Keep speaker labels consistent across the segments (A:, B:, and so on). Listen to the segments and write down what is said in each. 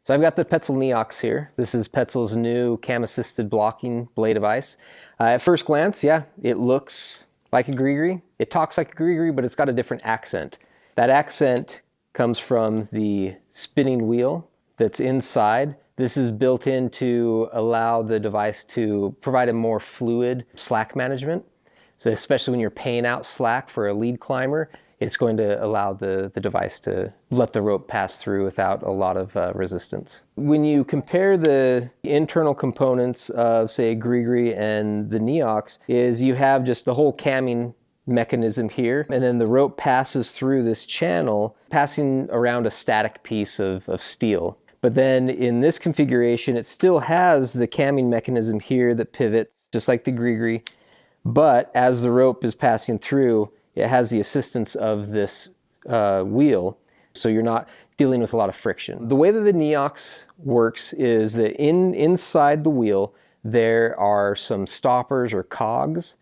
A: So I've got the Petzl Neox here. This is Petzl's new cam-assisted blocking belay device. At first glance, yeah, it looks like a gree-gree. It talks like a gree-gree, but it's got a different accent. That accent comes from the spinning wheel that's inside. This is built in to allow the device to provide a more fluid slack management. So especially when you're paying out slack for a lead climber, it's going to allow the device to let the rope pass through without a lot of resistance. When you compare the internal components of, say, a gree-gree and the Neox, is you have just the whole camming mechanism here, and then the rope passes through this channel, passing around a static piece of steel. But then in this configuration, it still has the camming mechanism here that pivots, just like the gree-gree, but as the rope is passing through, it has the assistance of this wheel, so you're not dealing with a lot of friction. The way that the Neox works is that inside the wheel, there are some stoppers or cogs,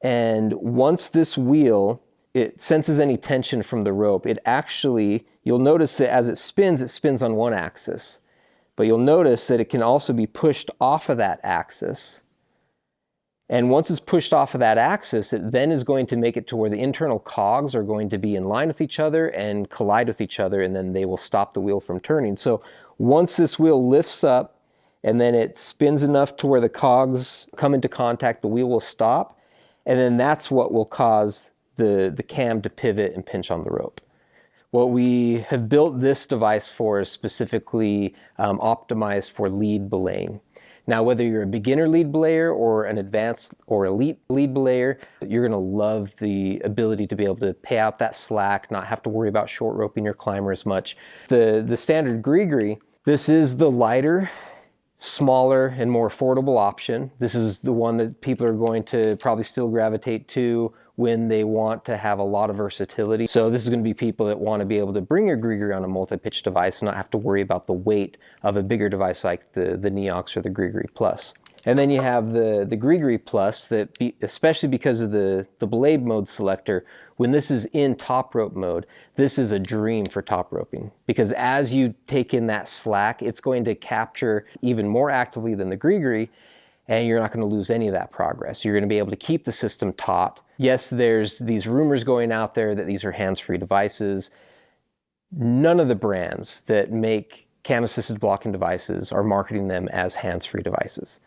A: and once this wheel, it senses any tension from the rope, it actually, you'll notice that as it spins on one axis, but you'll notice that it can also be pushed off of that axis. And once it's pushed off of that axis, it then is going to make it to where the internal cogs are going to be in line with each other and collide with each other, and then they will stop the wheel from turning. So once this wheel lifts up and then it spins enough to where the cogs come into contact, the wheel will stop, and then that's what will cause the cam to pivot and pinch on the rope. What we have built this device for is specifically optimized for lead belaying. Now, whether you're a beginner lead belayer or an advanced or elite lead belayer, you're gonna love the ability to be able to pay out that slack, not have to worry about short roping your climber as much. The standard gree-gree, this is the lighter, smaller, and more affordable option. This is the one that people are going to probably still gravitate to when they want to have a lot of versatility. So this is going to be people that want to be able to bring your gree-gree on a multi-pitch device and not have to worry about the weight of a bigger device like the Neox or the gree-gree Plus. And then you have the gree-gree Plus that, especially because of the belay mode selector, when this is in top rope mode, this is a dream for top roping. Because as you take in that slack, it's going to capture even more actively than the gree-gree, and you're not going to lose any of that progress. You're going to be able to keep the system taut. Yes, there's these rumors going out there that these are hands-free devices. None of the brands that make cam-assisted blocking devices are marketing them as hands-free devices.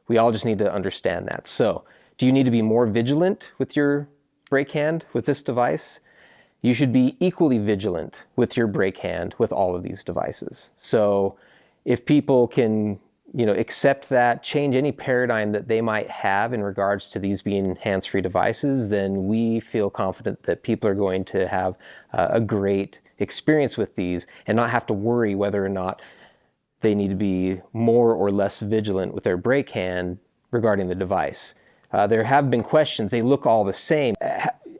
A: We all just need to understand that. So, do you need to be more vigilant with your brake hand with this device? You should be equally vigilant with your brake hand with all of these devices. So, if people can accept that, change any paradigm that they might have in regards to these being hands-free devices, then we feel confident that people are going to have a great experience with these and not have to worry whether or not they need to be more or less vigilant with their brake hand regarding the device. There have been questions, they look all the same.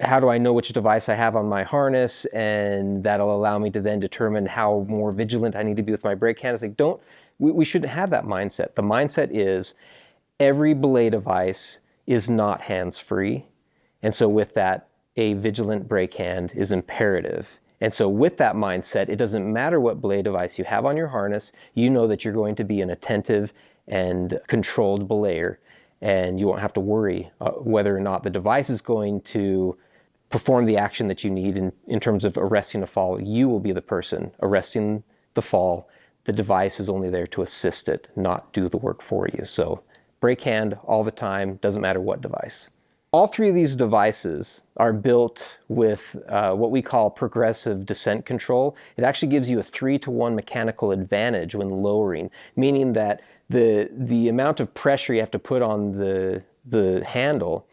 A: How do I know which device I have on my harness? And that'll allow me to then determine how more vigilant I need to be with my brake hand. It's like, we shouldn't have that mindset. The mindset is every belay device is not hands-free. And so with that, a vigilant brake hand is imperative. And so with that mindset, it doesn't matter what belay device you have on your harness, you know that you're going to be an attentive and controlled belayer, and you won't have to worry whether or not the device is going to perform the action that you need in terms of arresting a fall. You will be the person arresting the fall. The device is only there to assist it, not do the work for you. So brake hand all the time, doesn't matter what device. All three of these devices are built with what we call progressive descent control. It actually gives you a 3-to-1 mechanical advantage when lowering, meaning that the amount of pressure you have to put on the handle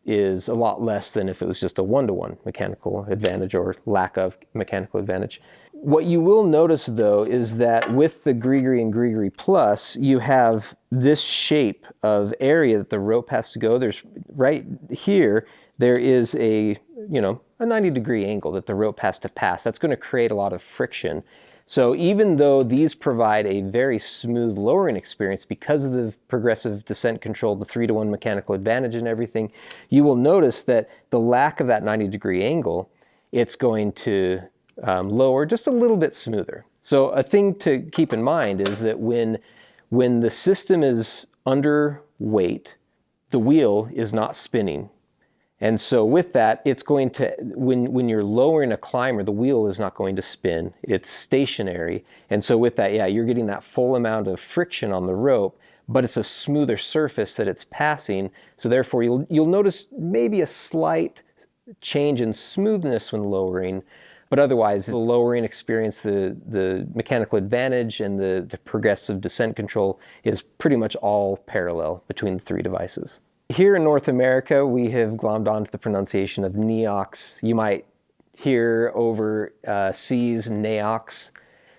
A: is a lot less than if it was just a 1-to-1 mechanical advantage or lack of mechanical advantage. What you will notice though is that with the gree-gree and gree-gree Plus, you have this shape of area that the rope has to go. There's right here, there is a 90-degree angle that the rope has to pass. That's going to create a lot of friction. So even though these provide a very smooth lowering experience because of the progressive descent control, the 3-to-1 mechanical advantage and everything, you will notice that the lack of that 90-degree angle, it's going to lower just a little bit smoother. So a thing to keep in mind is that when the system is under weight, the wheel is not spinning. And so with that, it's going to, when you're lowering a climber, the wheel is not going to spin. It's stationary. And so with that, yeah, you're getting that full amount of friction on the rope, but it's a smoother surface that it's passing. So therefore, you'll notice maybe a slight change in smoothness when lowering, but otherwise the lowering experience, the mechanical advantage and the progressive descent control is pretty much all parallel between the three devices. Here in North America, we have glommed onto the pronunciation of Neox. You might hear overseas Neox.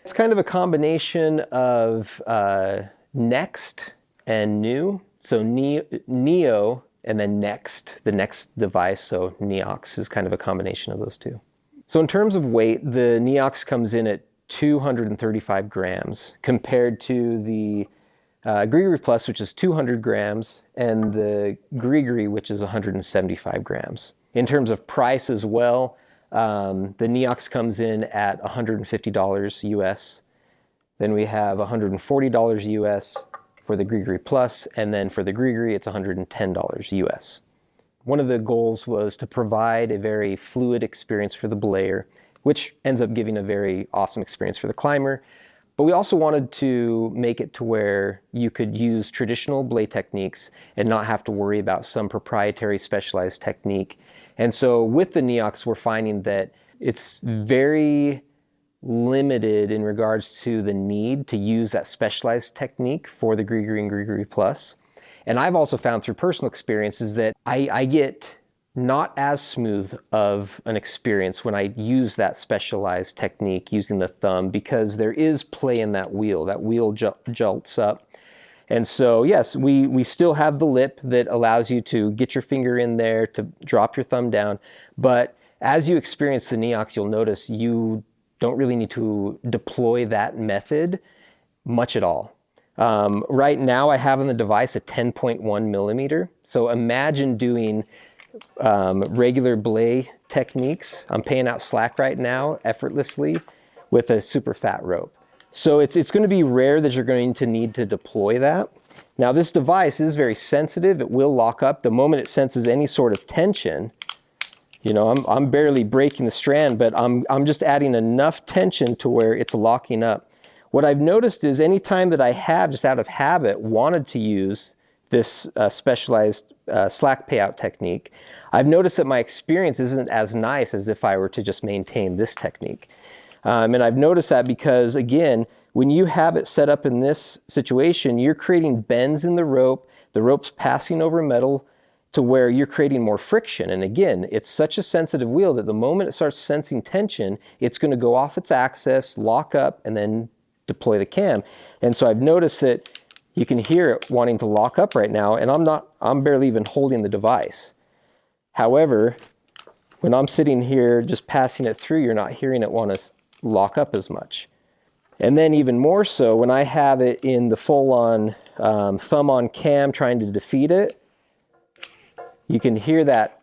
A: It's kind of a combination of next and new. So Neo and then next, the next device, so Neox is kind of a combination of those two. So in terms of weight, the Neox comes in at 235 grams compared to the Grigri Plus, which is 200 grams, and the Grigri, which is 175 grams. In terms of price as well, the Neox comes in at $150 US. Then we have $140 US for the Grigri Plus, and then for the Grigri, it's $110 US. One of the goals was to provide a very fluid experience for the belayer, which ends up giving a very awesome experience for the climber. But we also wanted to make it to where you could use traditional belay techniques and not have to worry about some proprietary specialized technique. And so with the Neox, we're finding that it's very limited in regards to the need to use that specialized technique for the Grigri and Grigri Plus. And I've also found through personal experiences that I get not as smooth of an experience when I use that specialized technique using the thumb, because there is play in that wheel. That wheel jolts up. And so yes, we still have the lip that allows you to get your finger in there to drop your thumb down. But as you experience the Neox, you'll notice you don't really need to deploy that method much at all. Right now I have on the device a 10.1 millimeter. So imagine doing regular belay techniques. I'm paying out slack right now effortlessly with a super fat rope. So it's going to be rare that you're going to need to deploy that. Now this device is very sensitive. It will lock up the moment it senses any sort of tension. You know, I'm barely breaking the strand, but I'm just adding enough tension to where it's locking up. What I've noticed is anytime that I have, just out of habit, wanted to use this specialized slack payout technique, I've noticed that my experience isn't as nice as if I were to just maintain this technique. And I've noticed that because, again, when you have it set up in this situation, you're creating bends in the rope's passing over metal to where you're creating more friction. And again, it's such a sensitive wheel that the moment it starts sensing tension, it's going to go off its axis, lock up, and then deploy the cam. And so I've noticed that you can hear it wanting to lock up right now, and I'm barely even holding the device. However, when I'm sitting here just passing it through, you're not hearing it want to lock up as much. And then even more so, when I have it in the full-on thumb on cam trying to defeat it, you can hear that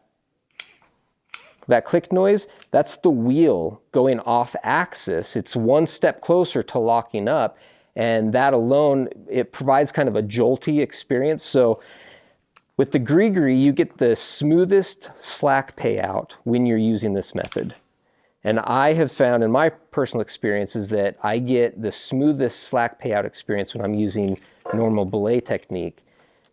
A: click noise. That's the wheel going off axis. It's one step closer to locking up. And that alone, it provides kind of a jolty experience. So with the Grigri, you get the smoothest slack payout when you're using this method. And I have found in my personal experiences that I get the smoothest slack payout experience when I'm using normal belay technique.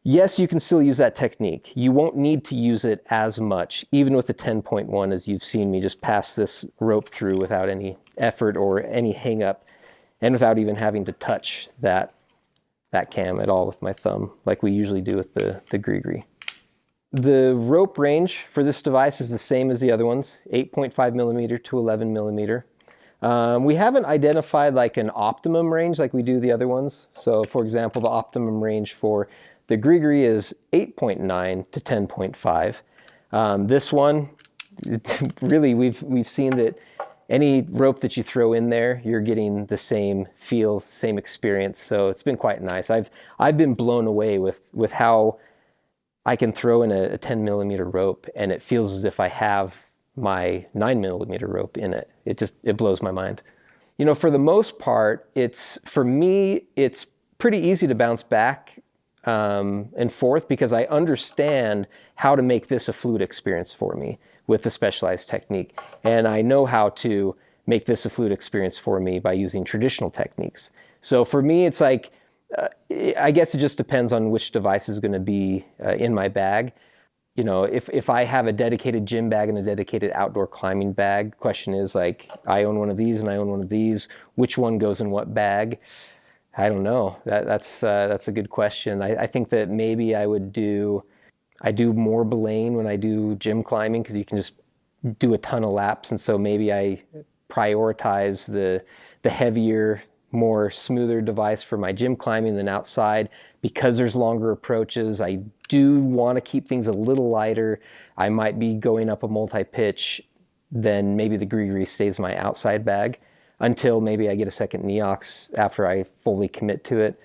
A: Yes, you can still use that technique. You won't need to use it as much, even with the 10.1, as you've seen me just pass this rope through without any effort or any hang up, and without even having to touch that cam at all with my thumb, like we usually do with the Grigri. The rope range for this device is the same as the other ones, 8.5 millimeter to 11 millimeter. We haven't identified like an optimum range like we do the other ones. So for example, the optimum range for the Grigri is 8.9 to 10.5. This one, really, we've seen that any rope that you throw in there, you're getting the same feel, same experience. So it's been quite nice. I've been blown away with how I can throw in a 10 millimeter rope and it feels as if I have my 9 millimeter rope in it. It blows my mind. You know, for the most part, for me, it's pretty easy to bounce back and forth because I understand how to make this a fluid experience for me with the specialized technique. And I know how to make this a fluid experience for me by using traditional techniques. So for me, it's like, I guess it just depends on which device is going to be in my bag. You know, if I have a dedicated gym bag and a dedicated outdoor climbing bag, the question is like, I own one of these and I own one of these, which one goes in what bag? I don't know. That's a good question. I think that maybe I do more belaying when I do gym climbing because you can just do a ton of laps, and so maybe I prioritize the heavier, more smoother device for my gym climbing than outside because there's longer approaches. I do want to keep things a little lighter. I might be going up a multi-pitch, then maybe the Gree stays my outside bag until maybe I get a second Neox after I fully commit to it.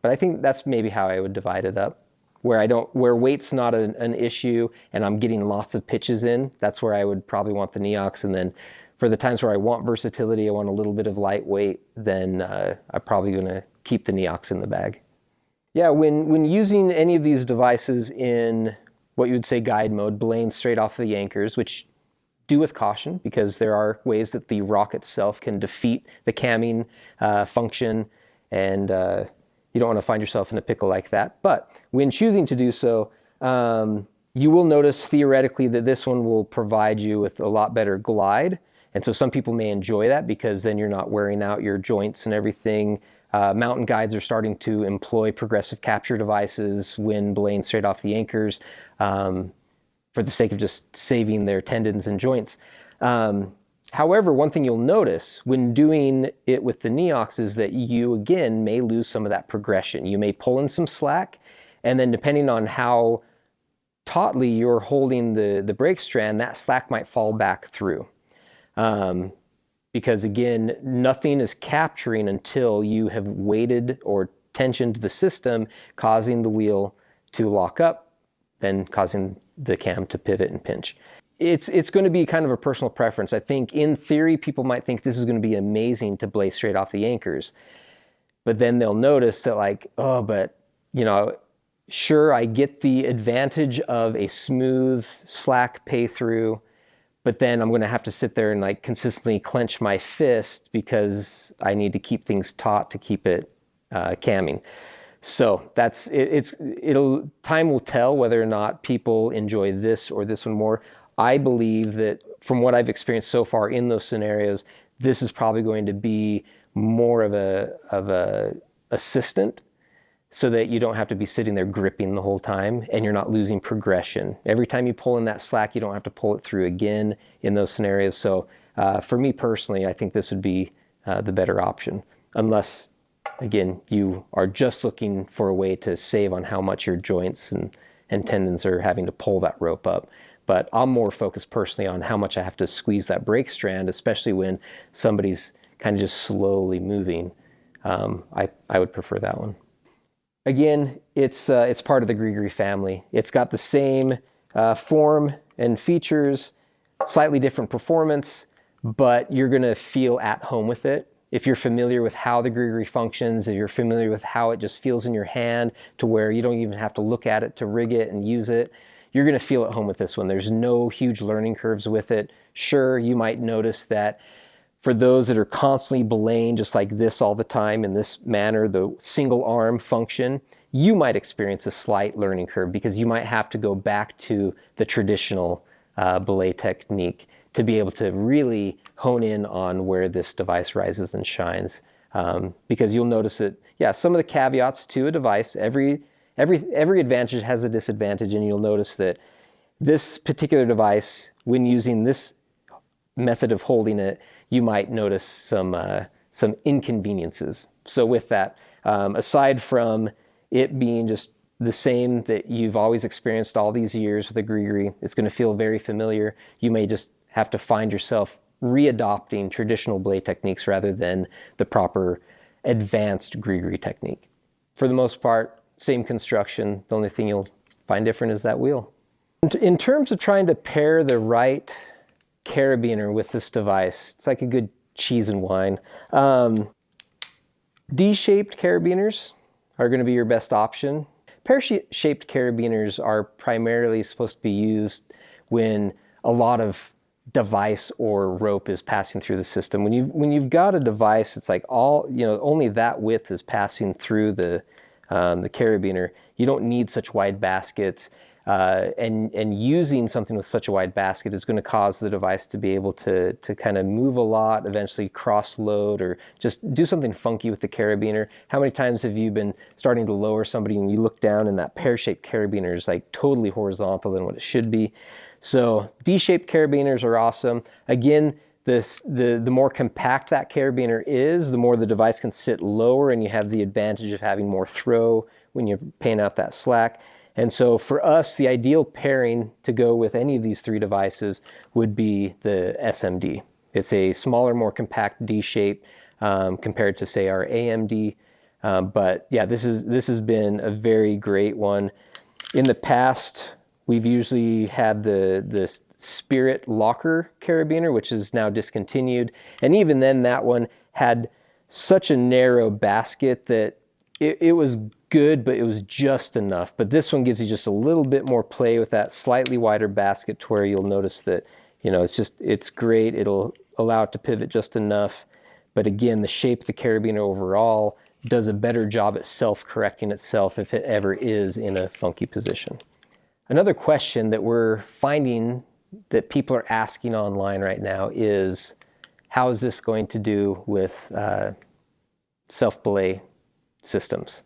A: But I think that's maybe how I would divide it up. Where weight's not an issue and I'm getting lots of pitches in, that's where I would probably want the Neox. And then for the times where I want versatility, I want a little bit of lightweight, then I'm probably going to keep the Neox in the bag. Yeah, when using any of these devices in what you would say guide mode, belaying straight off the anchors, which do with caution because there are ways that the rock itself can defeat the camming function, and you don't want to find yourself in a pickle like that. But when choosing to do so, you will notice theoretically that this one will provide you with a lot better glide. And so some people may enjoy that because then you're not wearing out your joints and everything. Mountain guides are starting to employ progressive capture devices when belaying straight off the anchors for the sake of just saving their tendons and joints. However, one thing you'll notice when doing it with the Neox is that you, again, may lose some of that progression. You may pull in some slack, and then depending on how tautly you're holding the brake strand, that slack might fall back through. Because again, nothing is capturing until you have weighted or tensioned the system, causing the wheel to lock up, then causing the cam to pivot and pinch. It's going to be kind of a personal preference. I think in theory, people might think this is going to be amazing to belay straight off the anchors. But then they'll notice that like, oh, but you know, sure, I get the advantage of a smooth slack pay through, but then I'm going to have to sit there and like consistently clench my fist because I need to keep things taut to keep it camming. So that's time will tell whether or not people enjoy this or this one more. I believe that from what I've experienced so far in those scenarios, this is probably going to be more of a assistant, so that you don't have to be sitting there gripping the whole time and you're not losing progression. Every time you pull in that slack, you don't have to pull it through again in those scenarios. So for me personally, I think this would be the better option, unless, again, you are just looking for a way to save on how much your joints and tendons are having to pull that rope up. But I'm more focused personally on how much I have to squeeze that brake strand, especially when somebody's kind of just slowly moving. I would prefer that one. Again, it's part of the Gree family. It's got the same form and features, slightly different performance, but you're going to feel at home with it. If you're familiar with how the Gree functions, if you're familiar with how it just feels in your hand to where you don't even have to look at it to rig it and use it, you're going to feel at home with this one. There's no huge learning curves with it. Sure, you might notice that for those that are constantly belaying just like this all the time in this manner, the single arm function, you might experience a slight learning curve because you might have to go back to the traditional belay technique to be able to really hone in on where this device rises and shines. Because you'll notice that, yeah, some of the caveats to a device, every advantage has a disadvantage, and you'll notice that this particular device, when using this method of holding it, you might notice some inconveniences. So with that, aside from it being just the same that you've always experienced all these years with a Gree, it's going to feel very familiar. You may just have to find yourself readopting traditional belay techniques rather than the proper advanced Gree technique. For the most part, same construction. The only thing you'll find different is that wheel. In terms of trying to pair the right carabiner with this device, it's like a good cheese and wine. D-shaped carabiners are going to be your best option. Pear-shaped carabiners are primarily supposed to be used when a lot of device or rope is passing through the system. When you've got a device, it's like only that width is passing through the carabiner. You don't need such wide baskets, and using something with such a wide basket is going to cause the device to be able to kind of move a lot, eventually cross load, or just do something funky with the carabiner. How many times have you been starting to lower somebody and you look down and that pear-shaped carabiner is like totally horizontal than what it should be? So D-shaped carabiners are awesome. Again, the more compact that carabiner is, the more the device can sit lower, and you have the advantage of having more throw when you're paying out that slack. And so for us, the ideal pairing to go with any of these three devices would be the SMD. It's a smaller, more compact D shape compared to, say, our AMD. But yeah, this has been a very great one. In the past, we've usually had the Spirit Locker carabiner, which is now discontinued. And even then, that one had such a narrow basket that it was good, but it was just enough. But this one gives you just a little bit more play with that slightly wider basket, to where you'll notice that, it's great. It'll allow it to pivot just enough. But again, the shape of the carabiner overall does a better job at self-correcting itself if it ever is in a funky position. Another question that we're finding that people are asking online right now is, how is this going to do with self-belay systems,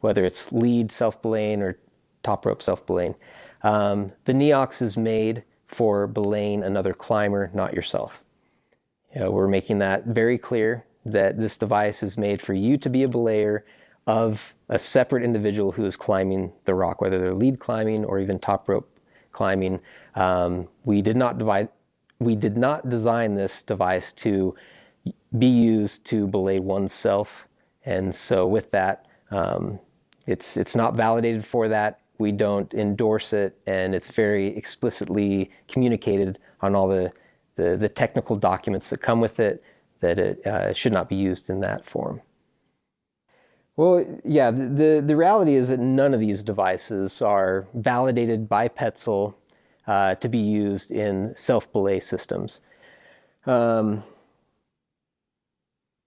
A: whether it's lead self-belaying or top rope self-belaying? The Neox is made for belaying another climber, not yourself. We're making that very clear, that this device is made for you to be a belayer of a separate individual who is climbing the rock, whether they're lead climbing or even top rope climbing. We did not design this device to be used to belay oneself. And so with that, it's not validated for that. We don't endorse it, and it's very explicitly communicated on all the technical documents that come with it, that it should not be used in that form. Well, yeah, the reality is that none of these devices are validated by Petzl to be used in self-belay systems. And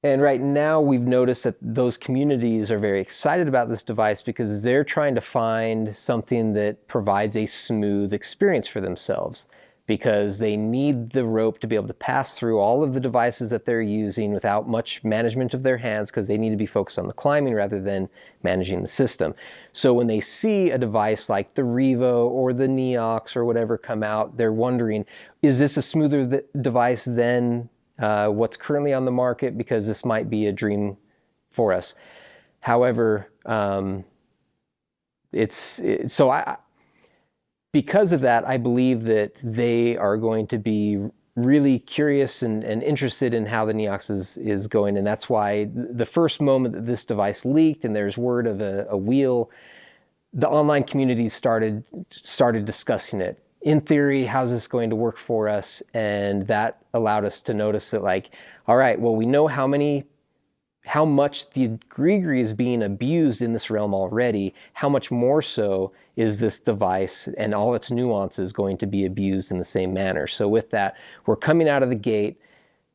A: right now, we've noticed that those communities are very excited about this device because they're trying to find something that provides a smooth experience for themselves, because they need the rope to be able to pass through all of the devices that they're using without much management of their hands, because they need to be focused on the climbing rather than managing the system. So when they see a device like the Revo or the Neox or whatever come out, they're wondering, is this a smoother device than what's currently on the market, because this might be a dream for us. However, because of that, I believe that they are going to be really curious and interested in how the Neox is going. And that's why the first moment that this device leaked and there's word of a wheel, the online community started discussing it. In theory, how's this going to work for us? And that allowed us to notice that, like, all right, well, we know how much the gree-gree is being abused in this realm already. How much more so is this device and all its nuances going to be abused in the same manner? So with that, we're coming out of the gate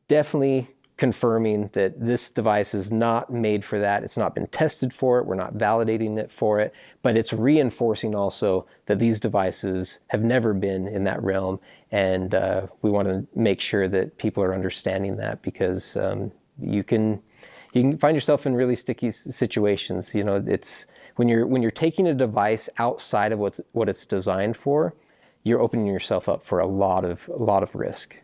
A: definitely confirming that this device is not made for that. It's not been tested for it. We're not validating it for it, but it's reinforcing also that these devices have never been in that realm. And we want to make sure that people are understanding that, because you can find yourself in really sticky situations. It's when you're taking a device outside of what it's designed for, you're opening yourself up for a lot of risk.